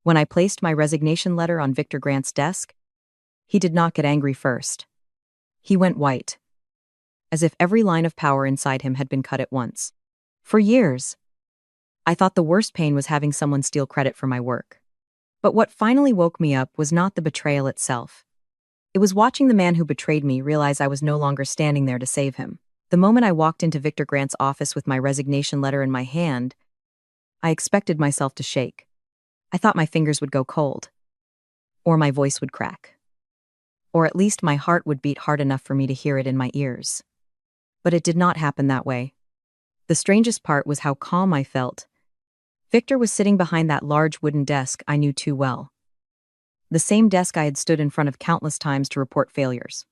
When I placed my resignation letter on Victor Grant's desk, he did not get angry first. He went white, as if every line of power inside him had been cut at once. For years, I thought the worst pain was having someone steal credit for my work. But what finally woke me up was not the betrayal itself. It was watching the man who betrayed me realize I was no longer standing there to save him. The moment I walked into Victor Grant's office with my resignation letter in my hand, I expected myself to shake. I thought my fingers would go cold, or my voice would crack, or at least my heart would beat hard enough for me to hear it in my ears. But it did not happen that way. The strangest part was how calm I felt. Victor was sitting behind that large wooden desk I knew too well. The same desk I had stood in front of countless times to report failures,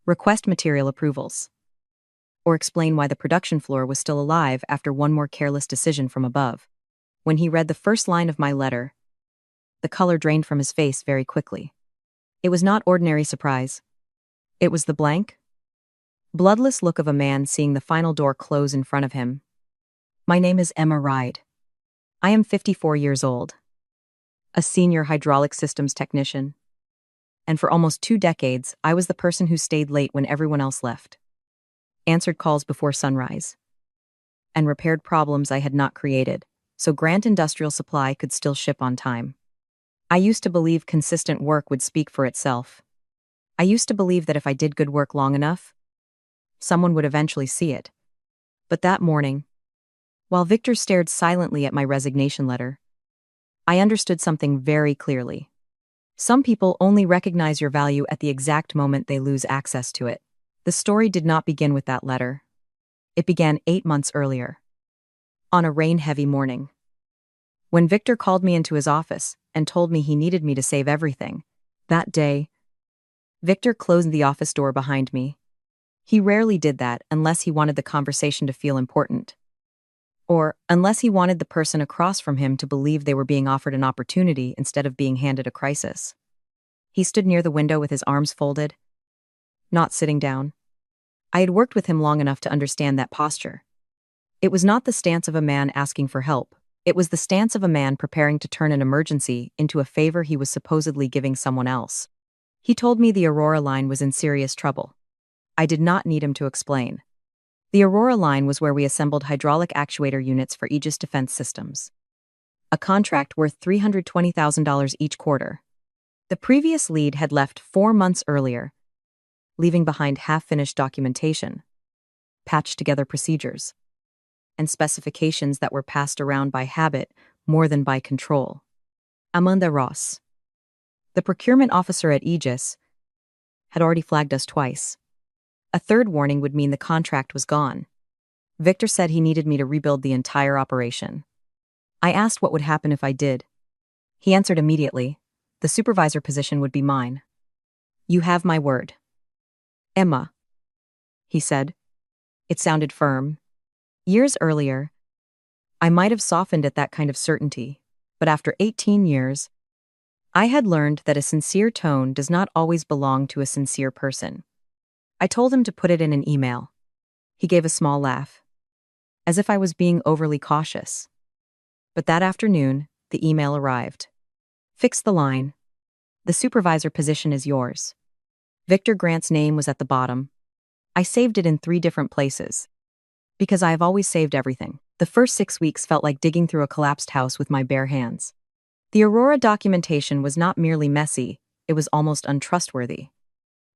request material approvals, or explain why the production floor was still alive after one more careless decision from above. When he read the first line of my letter, the color drained from his face very quickly. It was not ordinary surprise. It was the blank, bloodless look of a man seeing the final door close in front of him. My name is Emma Ride. I am 54 years old, a senior hydraulic systems technician. And for almost 2 decades, I was the person who stayed late when everyone else left, answered calls before sunrise, and repaired problems I had not created, so Grant Industrial Supply could still ship on time. I used to believe consistent work would speak for itself. I used to believe that if I did good work long enough, someone would eventually see it. But that morning, while Victor stared silently at my resignation letter, I understood something very clearly. Some people only recognize your value at the exact moment they lose access to it. The story did not begin with that letter. It began 8 months earlier, on a rain-heavy morning. When Victor called me into his office and told me he needed me to save everything, that day, Victor closed the office door behind me. He rarely did that unless he wanted the conversation to feel important, or unless he wanted the person across from him to believe they were being offered an opportunity instead of being handed a crisis. He stood near the window with his arms folded, not sitting down. I had worked with him long enough to understand that posture. It was not the stance of a man asking for help. It was the stance of a man preparing to turn an emergency into a favor he was supposedly giving someone else. He told me the Aurora line was in serious trouble. I did not need him to explain. The Aurora line was where we assembled hydraulic actuator units for Aegis Defense Systems, a contract worth $320,000 each quarter. The previous lead had left 4 months earlier, leaving behind half-finished documentation, patched-together procedures, and specifications that were passed around by habit more than by control. Amanda Ross, the procurement officer at Aegis, had already flagged us twice. A third warning would mean the contract was gone. Victor said he needed me to rebuild the entire operation. I asked what would happen if I did. He answered immediately, the supervisor position would be mine. You have my word. Emma, he said. It sounded firm. Years earlier, I might have softened at that kind of certainty, but after 18 years, I had learned that a sincere tone does not always belong to a sincere person. I told him to put it in an email. He gave a small laugh, as if I was being overly cautious. But that afternoon, the email arrived. Fix the line. The supervisor position is yours. Victor Grant's name was at the bottom. I saved it in 3 different places, because I have always saved everything. The first 6 weeks felt like digging through a collapsed house with my bare hands. The Aurora documentation was not merely messy, it was almost untrustworthy.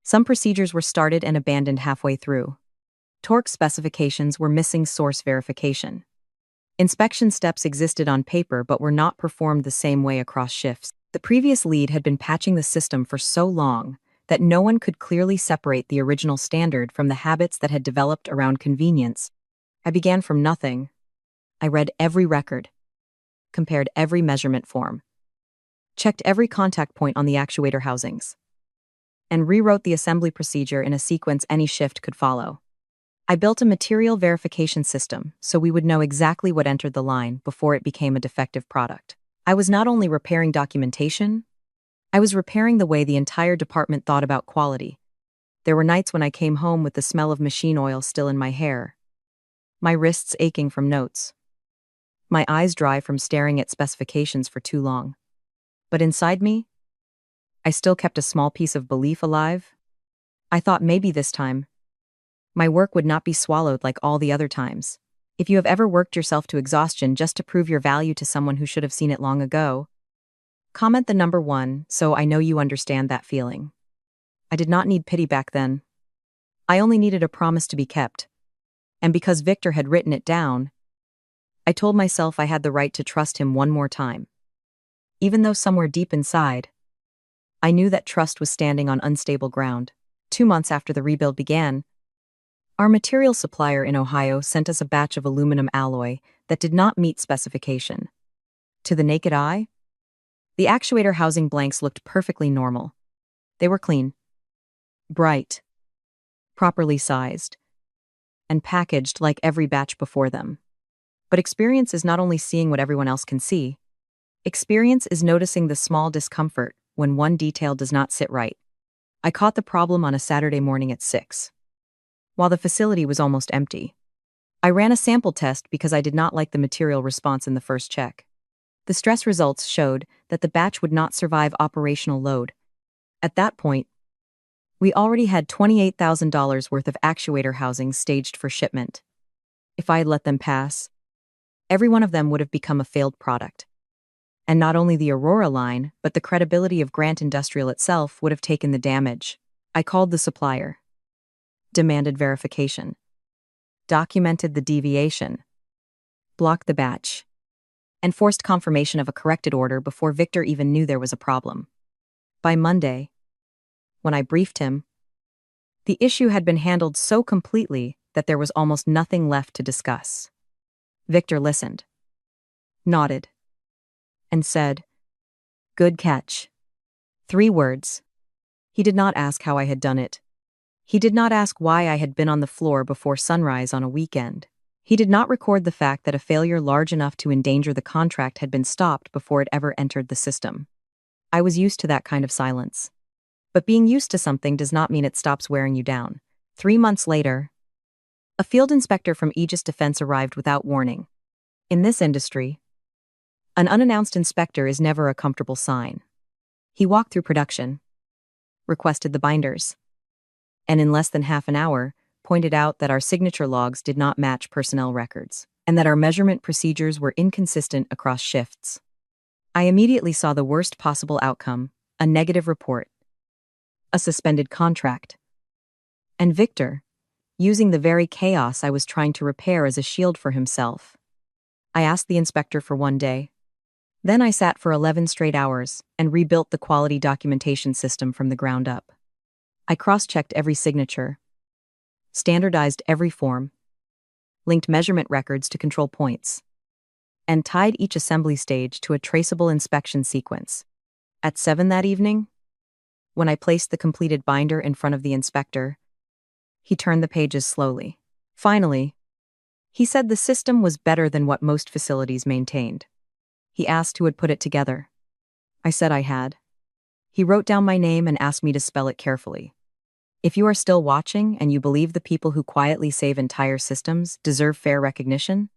Some procedures were started and abandoned halfway through. Torque specifications were missing source verification. Inspection steps existed on paper but were not performed the same way across shifts. The previous lead had been patching the system for so long that no one could clearly separate the original standard from the habits that had developed around convenience. I began from nothing. I read every record, compared every measurement form, checked every contact point on the actuator housings, and rewrote the assembly procedure in a sequence any shift could follow. I built a material verification system so we would know exactly what entered the line before it became a defective product. I was not only repairing documentation, I was repairing the way the entire department thought about quality. There were nights when I came home with the smell of machine oil still in my hair, my wrists aching from notes, my eyes dry from staring at specifications for too long. But inside me, I still kept a small piece of belief alive. I thought maybe this time, my work would not be swallowed like all the other times. If you have ever worked yourself to exhaustion just to prove your value to someone who should have seen it long ago, comment the number 1 so I know you understand that feeling. I did not need pity back then. I only needed a promise to be kept. And because Victor had written it down, I told myself I had the right to trust him one more time. Even though somewhere deep inside, I knew that trust was standing on unstable ground. 2 months after the rebuild began, our material supplier in Ohio sent us a batch of aluminum alloy that did not meet specification. To the naked eye, the actuator housing blanks looked perfectly normal. They were clean, bright, properly sized, and packaged like every batch before them. But experience is not only seeing what everyone else can see. Experience is noticing the small discomfort when one detail does not sit right. I caught the problem on a Saturday morning at 6. While the facility was almost empty, I ran a sample test because I did not like the material response in the first check. The stress results showed that the batch would not survive operational load. At that point, we already had $28,000 worth of actuator housings staged for shipment. If I had let them pass, every one of them would have become a failed product. And not only the Aurora line, but the credibility of Grant Industrial itself would have taken the damage. I called the supplier, demanded verification, documented the deviation, blocked the batch, and forced confirmation of a corrected order before Victor even knew there was a problem. By Monday, when I briefed him, the issue had been handled so completely that there was almost nothing left to discuss. Victor listened, nodded, and said, "Good catch." 3 words. He did not ask how I had done it. He did not ask why I had been on the floor before sunrise on a weekend. He did not record the fact that a failure large enough to endanger the contract had been stopped before it ever entered the system. I was used to that kind of silence. But being used to something does not mean it stops wearing you down. 3 months later, a field inspector from Aegis Defense arrived without warning. In this industry, an unannounced inspector is never a comfortable sign. He walked through production, requested the binders, and in less than half an hour, pointed out that our signature logs did not match personnel records, and that our measurement procedures were inconsistent across shifts. I immediately saw the worst possible outcome, a negative report, a suspended contract, and Victor, using the very chaos I was trying to repair as a shield for himself. I asked the inspector for 1 day. Then I sat for 11 straight hours and rebuilt the quality documentation system from the ground up. I cross-checked every signature, standardized every form, linked measurement records to control points, and tied each assembly stage to a traceable inspection sequence. At 7 that evening, when I placed the completed binder in front of the inspector, he turned the pages slowly. Finally, he said the system was better than what most facilities maintained. He asked who had put it together. I said I had. He wrote down my name and asked me to spell it carefully. If you are still watching and you believe the people who quietly save entire systems deserve fair recognition,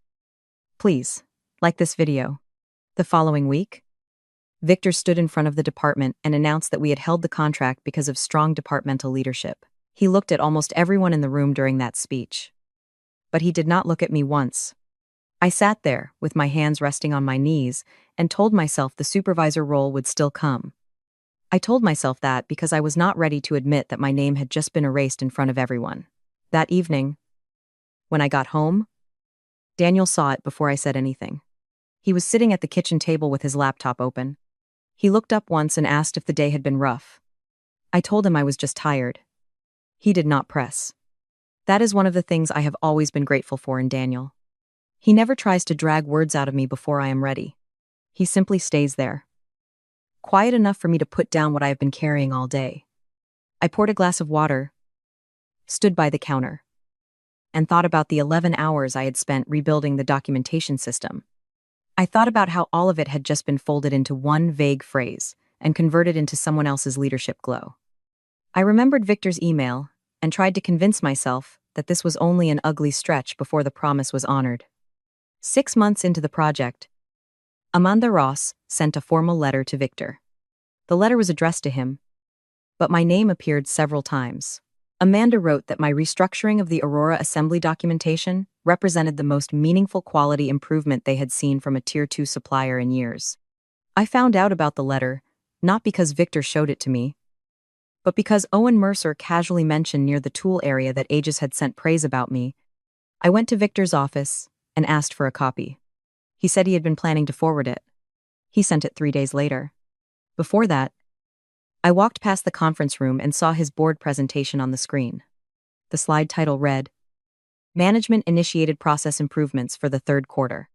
please, like this video. The following week, Victor stood in front of the department and announced that we had held the contract because of strong departmental leadership. He looked at almost everyone in the room during that speech. But he did not look at me once. I sat there, with my hands resting on my knees, and told myself the supervisor role would still come. I told myself that because I was not ready to admit that my name had just been erased in front of everyone. That evening, when I got home, Daniel saw it before I said anything. He was sitting at the kitchen table with his laptop open. He looked up once and asked if the day had been rough. I told him I was just tired. He did not press. That is one of the things I have always been grateful for in Daniel. He never tries to drag words out of me before I am ready. He simply stays there, quiet enough for me to put down what I have been carrying all day. I poured a glass of water, stood by the counter, and thought about the 11 hours I had spent rebuilding the documentation system. I thought about how all of it had just been folded into one vague phrase and converted into someone else's leadership glow. I remembered Victor's email and tried to convince myself that this was only an ugly stretch before the promise was honored. 6 months into the project, Amanda Ross sent a formal letter to Victor. The letter was addressed to him, but my name appeared several times. Amanda wrote that my restructuring of the Aurora assembly documentation represented the most meaningful quality improvement they had seen from a Tier 2 supplier in years. I found out about the letter, not because Victor showed it to me, but because Owen Mercer casually mentioned near the tool area that Aegis had sent praise about me. I went to Victor's office and asked for a copy. He said he had been planning to forward it. He sent it 3 days later. Before that, I walked past the conference room and saw his board presentation on the screen. The slide title read, Management Initiated Process Improvements for the Third Quarter.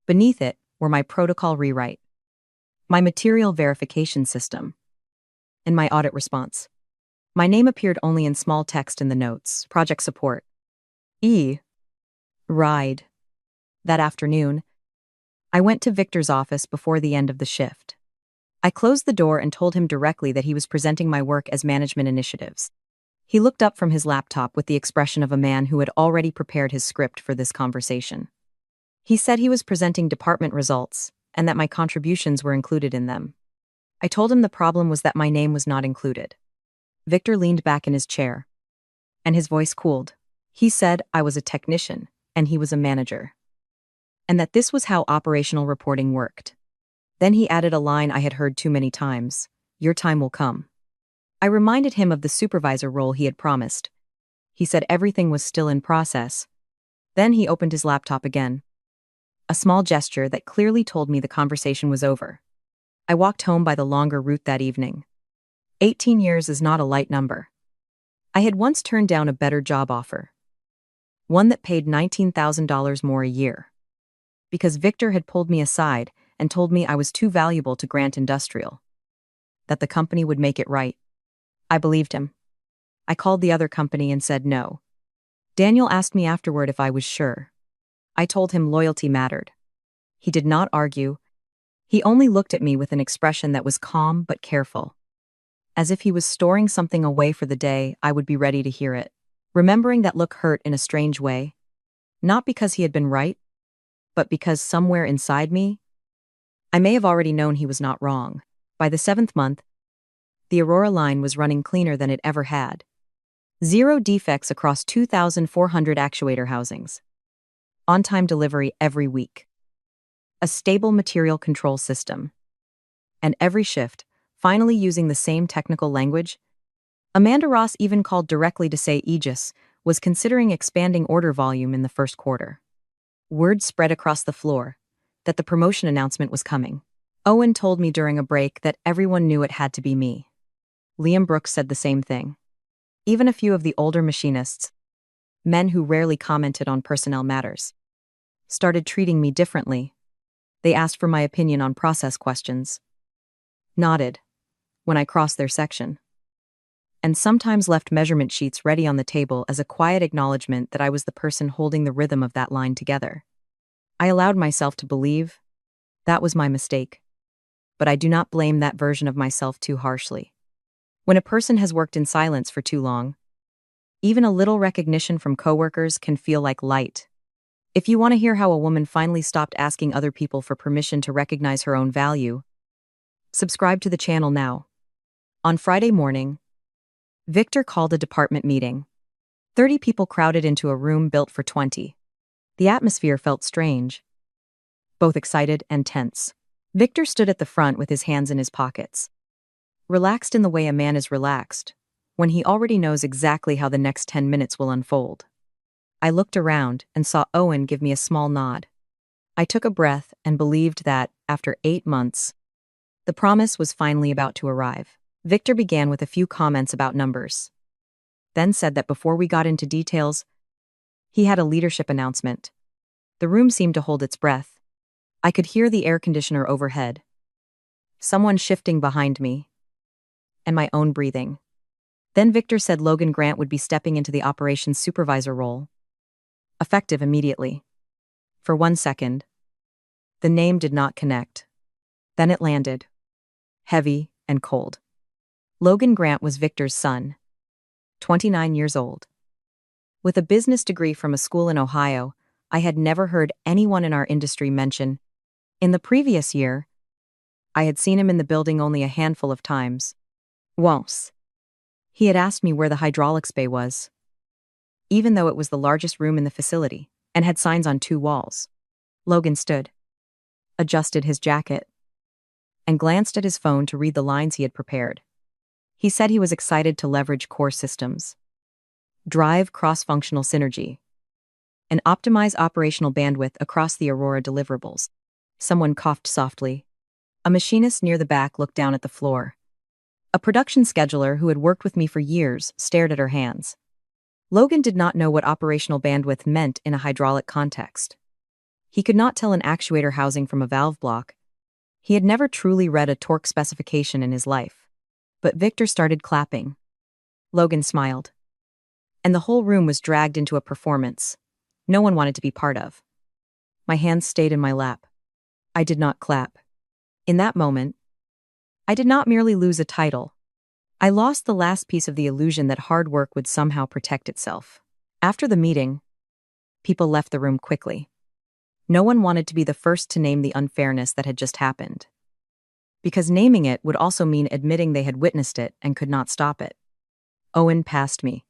Beneath it were my protocol rewrite, my material verification system, and my audit response. My name appeared only in small text in the notes, project support. Ride. That afternoon, I went to Victor's office before the end of the shift. I closed the door and told him directly that he was presenting my work as management initiatives. He looked up from his laptop with the expression of a man who had already prepared his script for this conversation. He said he was presenting department results and that my contributions were included in them. I told him the problem was that my name was not included. Victor leaned back in his chair, and his voice cooled. He said I was a technician and he was a manager, and that this was how operational reporting worked. Then he added a line I had heard too many times, your time will come. I reminded him of the supervisor role he had promised. He said everything was still in process. Then he opened his laptop again. A small gesture that clearly told me the conversation was over. I walked home by the longer route that evening. 18 years is not a light number. I had once turned down a better job offer, one that paid $19,000 more a year, because Victor had pulled me aside and told me I was too valuable to Grant Industrial, that the company would make it right. I believed him. I called the other company and said no. Daniel asked me afterward if I was sure. I told him loyalty mattered. He did not argue. He only looked at me with an expression that was calm but careful, as if he was storing something away for the day I would be ready to hear it. Remembering that look hurt in a strange way, not because he had been right, but because somewhere inside me, I may have already known he was not wrong. By the 7th month, the Aurora line was running cleaner than it ever had. 0 defects across 2,400 actuator housings. On-time delivery every week. A stable material control system. And every shift, finally using the same technical language. Amanda Ross even called directly to say Aegis was considering expanding order volume in the first quarter. Word spread across the floor that the promotion announcement was coming. Owen told me during a break that everyone knew it had to be me. Liam Brooks said the same thing. Even a few of the older machinists, men who rarely commented on personnel matters, started treating me differently. They asked for my opinion on process questions, nodded when I crossed their section, and sometimes left measurement sheets ready on the table as a quiet acknowledgement that I was the person holding the rhythm of that line together. I allowed myself to believe that was my mistake, but I do not blame that version of myself too harshly. When a person has worked in silence for too long, even a little recognition from coworkers can feel like light. If you want to hear how a woman finally stopped asking other people for permission to recognize her own value, subscribe to the channel now. On Friday morning, Victor called a department meeting. 30 people crowded into a room built for 20. The atmosphere felt strange, both excited and tense. Victor stood at the front with his hands in his pockets, relaxed in the way a man is relaxed when he already knows exactly how the next 10 minutes will unfold. I looked around and saw Owen give me a small nod. I took a breath and believed that, after 8 months, the promise was finally about to arrive. Victor began with a few comments about numbers, then said that before we got into details, he had a leadership announcement. The room seemed to hold its breath. I could hear the air conditioner overhead, someone shifting behind me, and my own breathing. Then Victor said Logan Grant would be stepping into the operations supervisor role, effective immediately. For 1 second, the name did not connect. Then it landed, heavy and cold. Logan Grant was Victor's son, 29 years old. With a business degree from a school in Ohio, I had never heard anyone in our industry mention, in the previous year, I had seen him in the building only a handful of times. Once. He had asked me where the hydraulics bay was, even though it was the largest room in the facility, and had signs on 2 walls. Logan stood, adjusted his jacket, and glanced at his phone to read the lines he had prepared. He said he was excited to leverage core systems, drive cross-functional synergy, and optimize operational bandwidth across the Aurora deliverables. Someone coughed softly. A machinist near the back looked down at the floor. A production scheduler who had worked with me for years stared at her hands. Logan did not know what operational bandwidth meant in a hydraulic context. He could not tell an actuator housing from a valve block. He had never truly read a torque specification in his life. But Victor started clapping. Logan smiled. And the whole room was dragged into a performance no one wanted to be part of. My hands stayed in my lap. I did not clap. In that moment, I did not merely lose a title. I lost the last piece of the illusion that hard work would somehow protect itself. After the meeting, people left the room quickly. No one wanted to be the first to name the unfairness that had just happened. Because naming it would also mean admitting they had witnessed it and could not stop it. Owen passed me,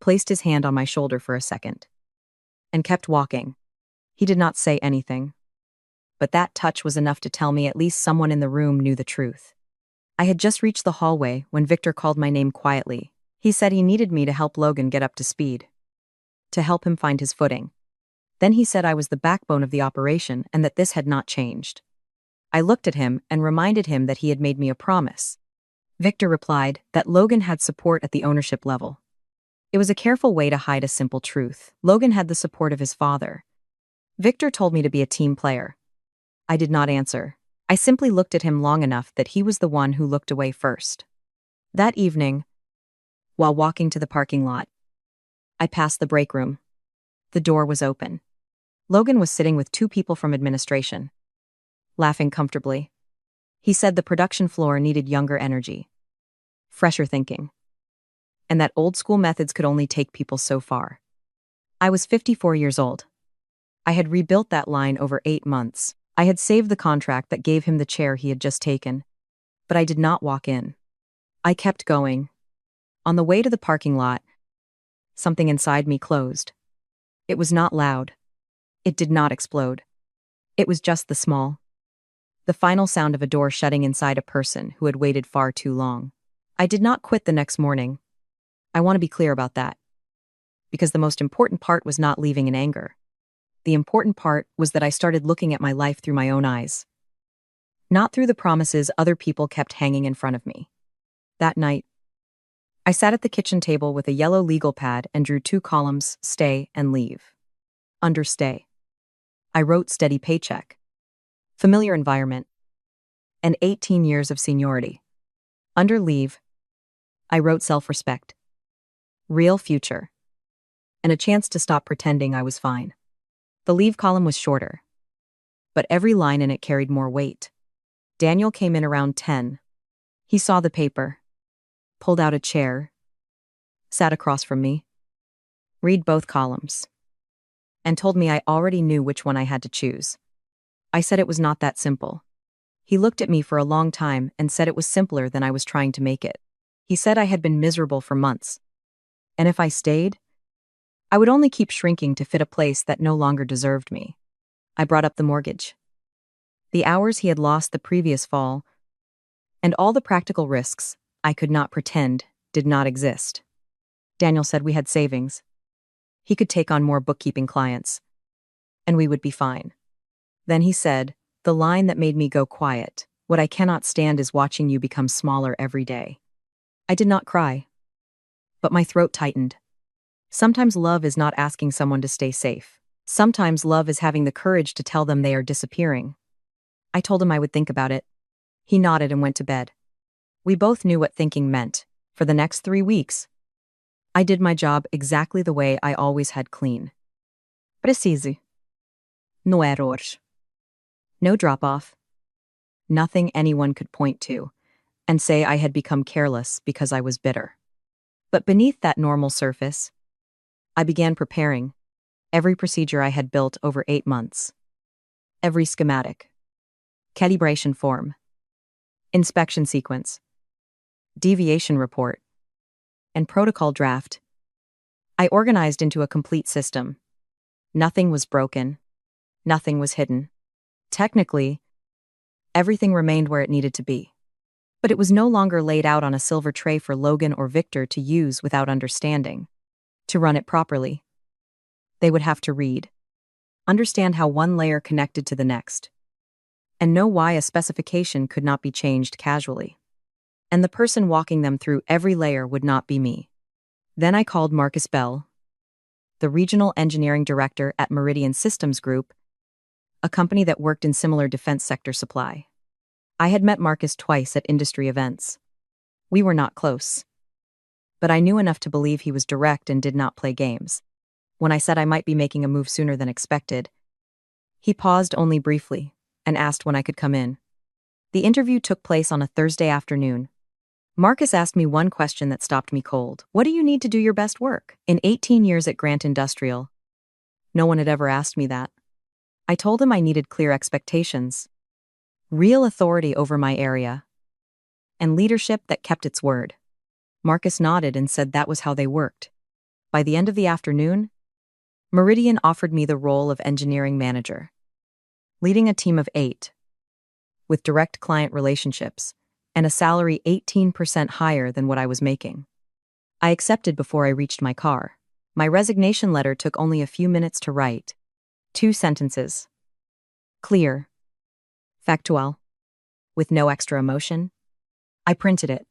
placed his hand on my shoulder for a second, and kept walking. He did not say anything, but that touch was enough to tell me at least someone in the room knew the truth. I had just reached the hallway when Victor called my name quietly. He said he needed me to help Logan get up to speed, to help him find his footing. Then he said I was the backbone of the operation and that this had not changed. I looked at him and reminded him that he had made me a promise. Victor replied that Logan had support at the ownership level. It was a careful way to hide a simple truth. Logan had the support of his father. Victor told me to be a team player. I did not answer. I simply looked at him long enough that he was the one who looked away first. That evening, while walking to the parking lot, I passed the break room. The door was open. Logan was sitting with 2 people from administration, laughing comfortably. He said the production floor needed younger energy, fresher thinking, and that old-school methods could only take people so far. I was 54 years old. I had rebuilt that line over 8 months. I had saved the contract that gave him the chair he had just taken. But I did not walk in. I kept going. On the way to the parking lot, something inside me closed. It was not loud. It did not explode. It was just the final sound of a door shutting inside a person who had waited far too long. I did not quit the next morning. I want to be clear about that. Because the most important part was not leaving in anger. The important part was that I started looking at my life through my own eyes, not through the promises other people kept hanging in front of me. That night, I sat at the kitchen table with a yellow legal pad and drew 2 columns, stay and leave. Under stay, I wrote steady paycheck, familiar environment, and 18 years of seniority. Under leave, I wrote self-respect, real future, and a chance to stop pretending I was fine. The leave column was shorter, but every line in it carried more weight. Daniel came in around 10. He saw the paper, pulled out a chair, sat across from me, read both columns, and told me I already knew which one I had to choose. I said it was not that simple. He looked at me for a long time and said it was simpler than I was trying to make it. He said I had been miserable for months, and if I stayed, I would only keep shrinking to fit a place that no longer deserved me. I brought up the mortgage, the hours he had lost the previous fall, and all the practical risks I could not pretend did not exist. Daniel said we had savings. He could take on more bookkeeping clients, and we would be fine. Then he said, the line that made me go quiet, what I cannot stand is watching you become smaller every day. I did not cry, but my throat tightened. Sometimes love is not asking someone to stay safe. Sometimes love is having the courage to tell them they are disappearing. I told him I would think about it. He nodded and went to bed. We both knew what thinking meant. For the next 3 weeks, I did my job exactly the way I always had clean. Preciso. No errors. No drop-off. Nothing anyone could point to and say I had become careless because I was bitter. But beneath that normal surface, I began preparing every procedure I had built over 8 months. Every schematic, calibration form, inspection sequence, deviation report, and protocol draft. I organized into a complete system. Nothing was broken. Nothing was hidden. Technically, everything remained where it needed to be. But it was no longer laid out on a silver tray for Logan or Victor to use without understanding. To run it properly, they would have to read, understand how one layer connected to the next, and know why a specification could not be changed casually. And the person walking them through every layer would not be me. Then I called Marcus Bell, the regional engineering director at Meridian Systems Group, a company that worked in similar defense sector supply. I had met Marcus twice at industry events. We were not close, but I knew enough to believe he was direct and did not play games. When I said I might be making a move sooner than expected, he paused only briefly and asked when I could come in. The interview took place on a Thursday afternoon. Marcus asked me one question that stopped me cold. What do you need to do your best work? In 18 years at Grant Industrial, no one had ever asked me that. I told him I needed clear expectations, real authority over my area, and leadership that kept its word. Marcus nodded and said that was how they worked. By the end of the afternoon, Meridian offered me the role of engineering manager, leading a team of 8, with direct client relationships, and a salary 18% higher than what I was making. I accepted before I reached my car. My resignation letter took only a few minutes to write. 2 sentences. Clear. Factual. With no extra emotion. I printed it.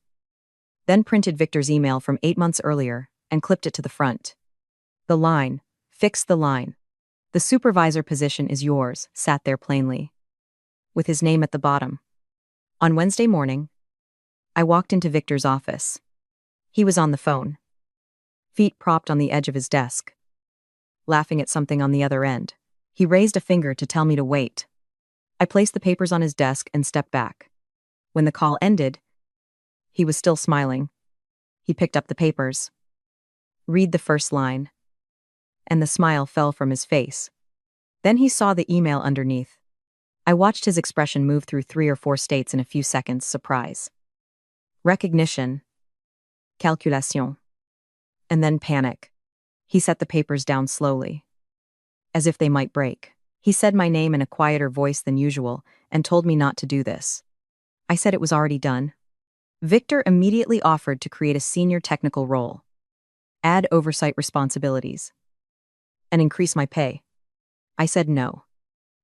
Then printed Victor's email from 8 months earlier and clipped it to the front. The line, fix the line. The supervisor position is yours, sat there plainly, with his name at the bottom. On Wednesday morning, I walked into Victor's office. He was on the phone, feet propped on the edge of his desk, laughing at something on the other end. He raised a finger to tell me to wait. I placed the papers on his desk and stepped back. When the call ended, he was still smiling. He picked up the papers. Read the first line. And the smile fell from his face. Then he saw the email underneath. I watched his expression move through 3 or 4 states in a few seconds. Surprise, recognition, calculation, and then panic. He set the papers down slowly, as if they might break. He said my name in a quieter voice than usual and told me not to do this. I said it was already done. Victor immediately offered to create a senior technical role, add oversight responsibilities, and increase my pay. I said no.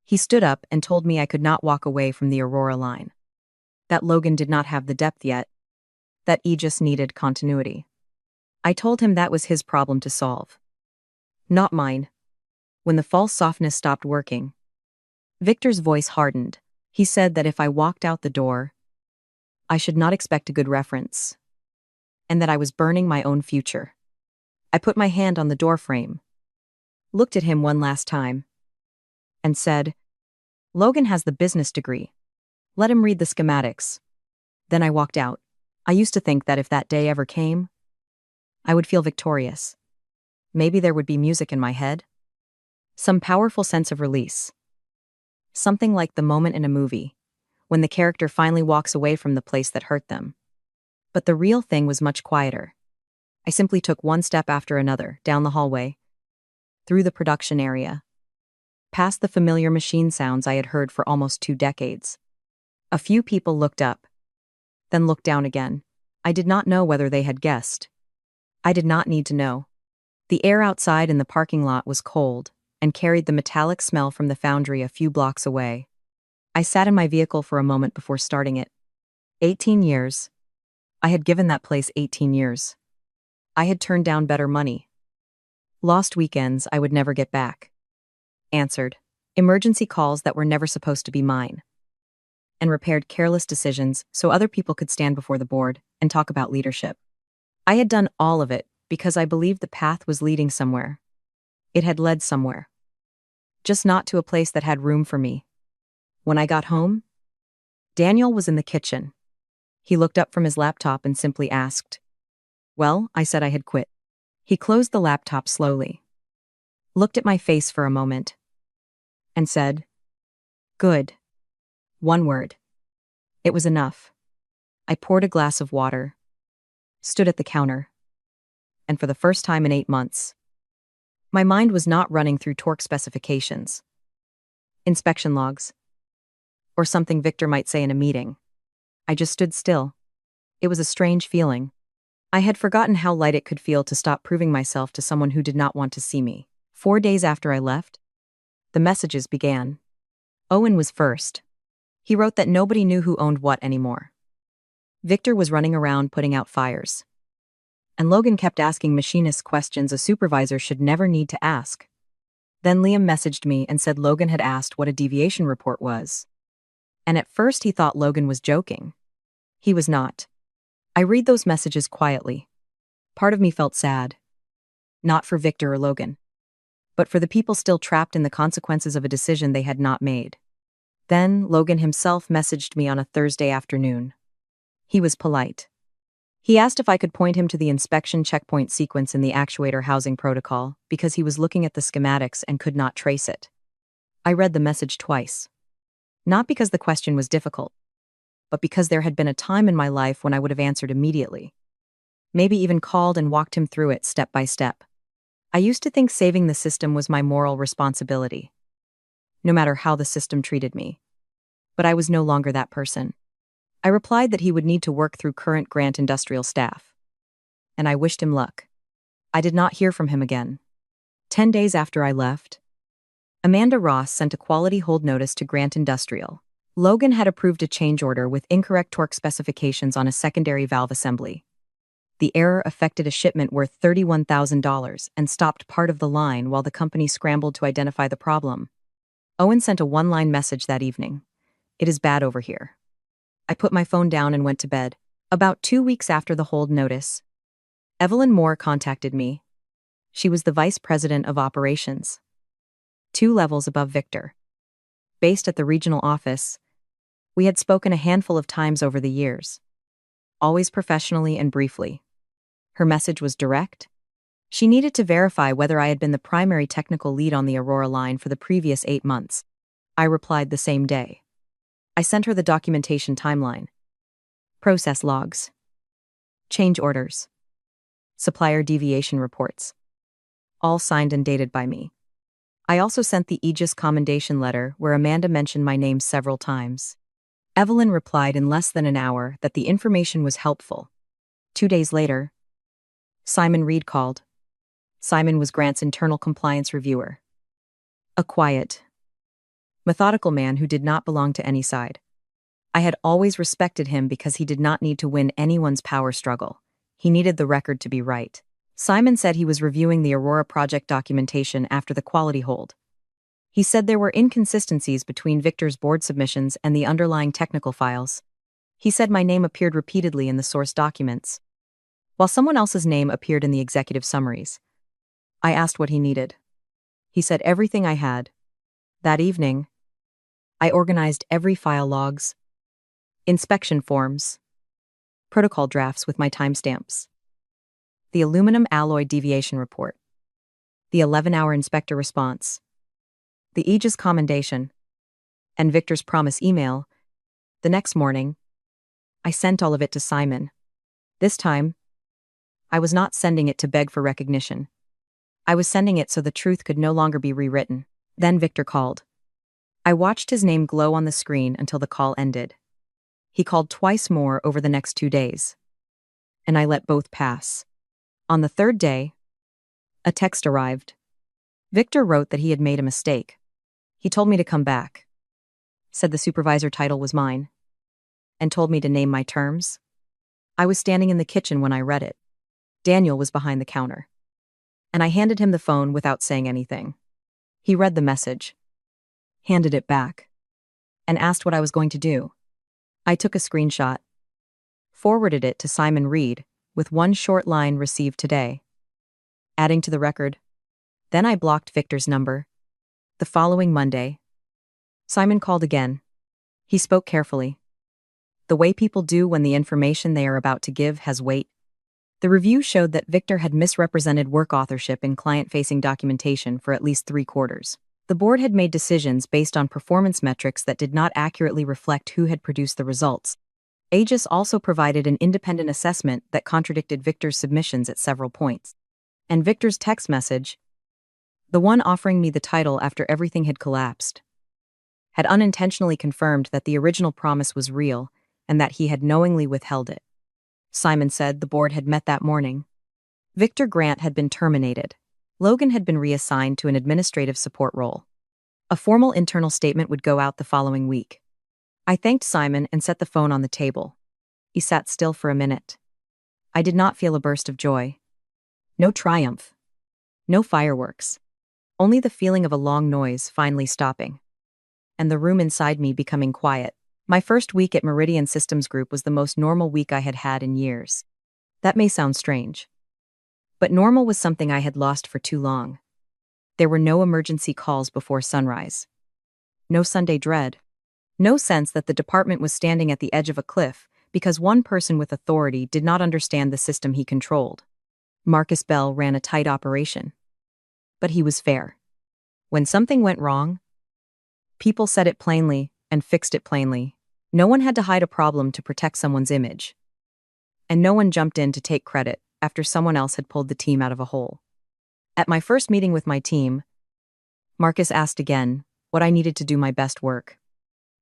He stood up and told me I could not walk away from the Aurora line, that Logan did not have the depth yet, that he just needed continuity. I told him that was his problem to solve, not mine. When the false softness stopped working, Victor's voice hardened. He said that if I walked out the door, I should not expect a good reference, and that I was burning my own future. I put my hand on the door frame, looked at him one last time, and said, Logan has the business degree. Let him read the schematics. Then I walked out. I used to think that if that day ever came, I would feel victorious. Maybe there would be music in my head. Some powerful sense of release. Something like the moment in a movie, when the character finally walks away from the place that hurt them. But the real thing was much quieter. I simply took one step after another, down the hallway, through the production area, past the familiar machine sounds I had heard for almost 2 decades. A few people looked up, then looked down again. I did not know whether they had guessed. I did not need to know. The air outside in the parking lot was cold and carried the metallic smell from the foundry a few blocks away. I sat in my vehicle for a moment before starting it. 18 years. I had given that place 18 years. I had turned down better money. Lost weekends I would never get back. Answered emergency calls that were never supposed to be mine. And repaired careless decisions so other people could stand before the board and talk about leadership. I had done all of it because I believed the path was leading somewhere. It had led somewhere. Just not to a place that had room for me. When I got home, Daniel was in the kitchen. He looked up from his laptop and simply asked, Well, I said I had quit. He closed the laptop slowly, looked at my face for a moment, and said, Good. One word. It was enough. I poured a glass of water, stood at the counter, and for the first time in 8 months, my mind was not running through torque specifications, inspection logs, or something Victor might say in a meeting. I just stood still. It was a strange feeling. I had forgotten how light it could feel to stop proving myself to someone who did not want to see me. 4 days after I left, the messages began. Owen was first. He wrote that nobody knew who owned what anymore. Victor was running around putting out fires. And Logan kept asking machinists questions a supervisor should never need to ask. Then Liam messaged me and said Logan had asked what a deviation report was. And at first he thought Logan was joking. He was not. I read those messages quietly. Part of me felt sad. Not for Victor or Logan, but for the people still trapped in the consequences of a decision they had not made. Then Logan himself messaged me on a Thursday afternoon. He was polite. He asked if I could point him to the inspection checkpoint sequence in the actuator housing protocol because he was looking at the schematics and could not trace it. I read the message twice. Not because the question was difficult, but because there had been a time in my life when I would have answered immediately. Maybe even called and walked him through it step by step. I used to think saving the system was my moral responsibility, no matter how the system treated me. But I was no longer that person. I replied that he would need to work through current Grant industrial staff. And I wished him luck. I did not hear from him again. 10 days after I left, Amanda Ross sent a quality hold notice to Grant Industrial. Logan had approved a change order with incorrect torque specifications on a secondary valve assembly. The error affected a shipment worth $31,000 and stopped part of the line while the company scrambled to identify the problem. Owen sent a one-line message that evening. "It is bad over here." I put my phone down and went to bed. About 2 weeks after the hold notice, Evelyn Moore contacted me. She was the vice president of operations, 2 levels above Victor. Based at the regional office, we had spoken a handful of times over the years, always professionally and briefly. Her message was direct. She needed to verify whether I had been the primary technical lead on the Aurora line for the previous 8 months. I replied the same day. I sent her the documentation timeline, process logs, change orders, supplier deviation reports, all signed and dated by me. I also sent the Aegis commendation letter where Amanda mentioned my name several times. Evelyn replied in less than an hour that the information was helpful. 2 days later, Simon Reed called. Simon was Grant's internal compliance reviewer. A quiet, methodical man who did not belong to any side. I had always respected him because he did not need to win anyone's power struggle. He needed the record to be right. Simon said he was reviewing the Aurora project documentation after the quality hold. He said there were inconsistencies between Victor's board submissions and the underlying technical files. He said my name appeared repeatedly in the source documents, while someone else's name appeared in the executive summaries. I asked what he needed. He said everything I had. That evening, I organized every file logs, inspection forms, protocol drafts with my timestamps, the aluminum alloy deviation report, the 11-hour inspector response, the Aegis commendation, and Victor's promise email. The next morning, I sent all of it to Simon. This time, I was not sending it to beg for recognition. I was sending it so the truth could no longer be rewritten. Then Victor called. I watched his name glow on the screen until the call ended. He called twice more over the next 2 days, and I let both pass. On the third day, a text arrived. Victor wrote that he had made a mistake. He told me to come back, said the supervisor title was mine, and told me to name my terms. I was standing in the kitchen when I read it. Daniel was behind the counter, and I handed him the phone without saying anything. He read the message, handed it back, and asked what I was going to do. I took a screenshot, forwarded it to Simon Reed with one short line received today, adding to the record. Then I blocked Victor's number. The following Monday, Simon called again. He spoke carefully, the way people do when the information they are about to give has weight. The review showed that Victor had misrepresented work authorship in client-facing documentation for at least 3 quarters. The board had made decisions based on performance metrics that did not accurately reflect who had produced the results. Aegis also provided an independent assessment that contradicted Victor's submissions at several points. And Victor's text message, the one offering me the title after everything had collapsed, had unintentionally confirmed that the original promise was real and that he had knowingly withheld it. Simon said the board had met that morning. Victor Grant had been terminated. Logan had been reassigned to an administrative support role. A formal internal statement would go out the following week. I thanked Simon and set the phone on the table. He sat still for a minute. I did not feel a burst of joy. No triumph. No fireworks. Only the feeling of a long noise finally stopping. And the room inside me becoming quiet. My first week at Meridian Systems Group was the most normal week I had had in years. That may sound strange. But normal was something I had lost for too long. There were no emergency calls before sunrise. No Sunday dread. No sense that the department was standing at the edge of a cliff because one person with authority did not understand the system he controlled. Marcus Bell ran a tight operation. But he was fair. When something went wrong, people said it plainly and fixed it plainly. No one had to hide a problem to protect someone's image. And no one jumped in to take credit after someone else had pulled the team out of a hole. At my first meeting with my team, Marcus asked again what I needed to do my best work.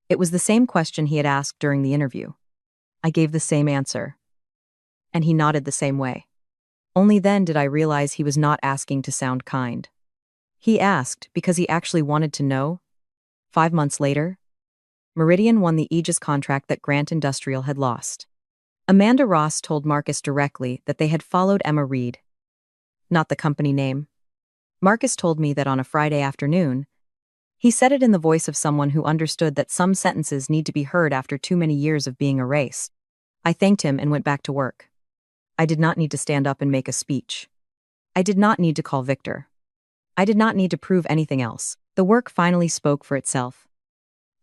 It was the same question he had asked during the interview. I gave the same answer. And he nodded the same way. Only then did I realize he was not asking to sound kind. He asked because he actually wanted to know. 5 months later, Meridian won the Aegis contract that Grant Industrial had lost. Amanda Ross told Marcus directly that they had followed Emma Reed. Not the company name. Marcus told me that on a Friday afternoon, he said it in the voice of someone who understood that some sentences need to be heard after too many years of being erased. I thanked him and went back to work. I did not need to stand up and make a speech. I did not need to call Victor. I did not need to prove anything else. The work finally spoke for itself.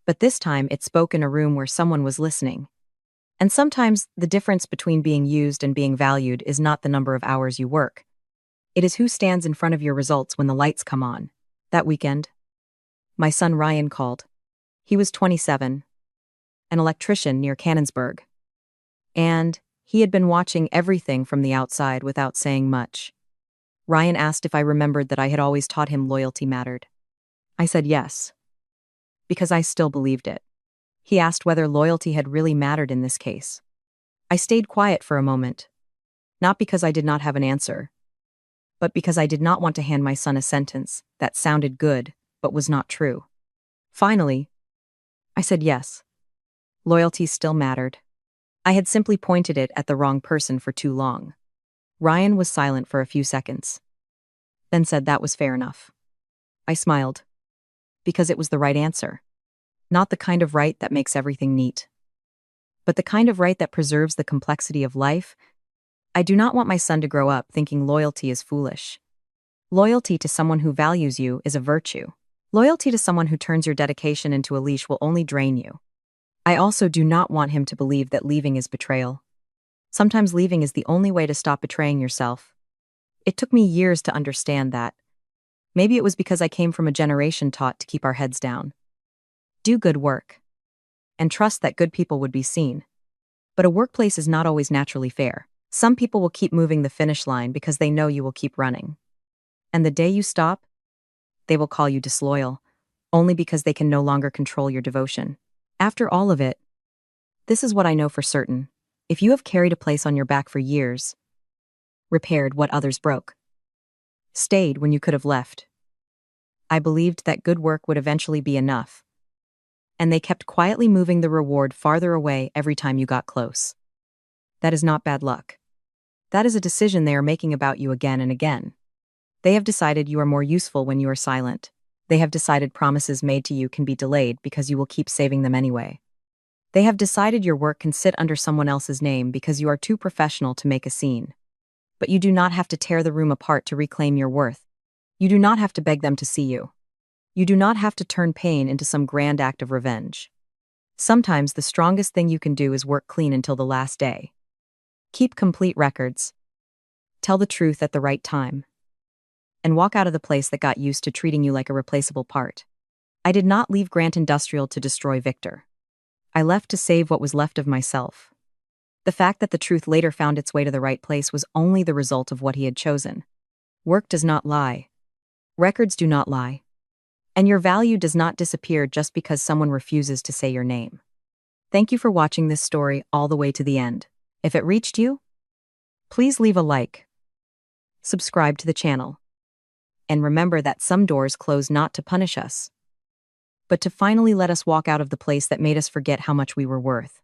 But this time it spoke in a room where someone was listening. And sometimes the difference between being used and being valued is not the number of hours you work. It is who stands in front of your results when the lights come on. That weekend, my son Ryan called. He was 27, an electrician near Canonsburg. And he had been watching everything from the outside without saying much. Ryan asked if I remembered that I had always taught him loyalty mattered. I said yes, because I still believed it. He asked whether loyalty had really mattered in this case. I stayed quiet for a moment, not because I did not have an answer, but because I did not want to hand my son a sentence that sounded good but was not true. Finally, I said yes. Loyalty still mattered. I had simply pointed it at the wrong person for too long. Ryan was silent for a few seconds, then said that was fair enough. I smiled, because it was the right answer. Not the kind of right that makes everything neat, but the kind of right that preserves the complexity of life. I do not want my son to grow up thinking loyalty is foolish. Loyalty to someone who values you is a virtue. Loyalty to someone who turns your dedication into a leash will only drain you. I also do not want him to believe that leaving is betrayal. Sometimes leaving is the only way to stop betraying yourself. It took me years to understand that. Maybe it was because I came from a generation taught to keep our heads down. Do good work. And trust that good people would be seen. But a workplace is not always naturally fair. Some people will keep moving the finish line because they know you will keep running. And the day you stop, they will call you disloyal, only because they can no longer control your devotion. After all of it, this is what I know for certain. If you have carried a place on your back for years, repaired what others broke, stayed when you could have left, I believed that good work would eventually be enough. And they kept quietly moving the reward farther away every time you got close. That is not bad luck. That is a decision they are making about you again and again. They have decided you are more useful when you are silent. They have decided promises made to you can be delayed because you will keep saving them anyway. They have decided your work can sit under someone else's name because you are too professional to make a scene. But you do not have to tear the room apart to reclaim your worth. You do not have to beg them to see you. You do not have to turn pain into some grand act of revenge. Sometimes the strongest thing you can do is work clean until the last day. Keep complete records. Tell the truth at the right time. And walk out of the place that got used to treating you like a replaceable part. I did not leave Grant Industrial to destroy Victor. I left to save what was left of myself. The fact that the truth later found its way to the right place was only the result of what he had chosen. Work does not lie. Records do not lie. And your value does not disappear just because someone refuses to say your name. Thank you for watching this story all the way to the end. If it reached you, please leave a like, subscribe to the channel, and remember that some doors close not to punish us, but to finally let us walk out of the place that made us forget how much we were worth.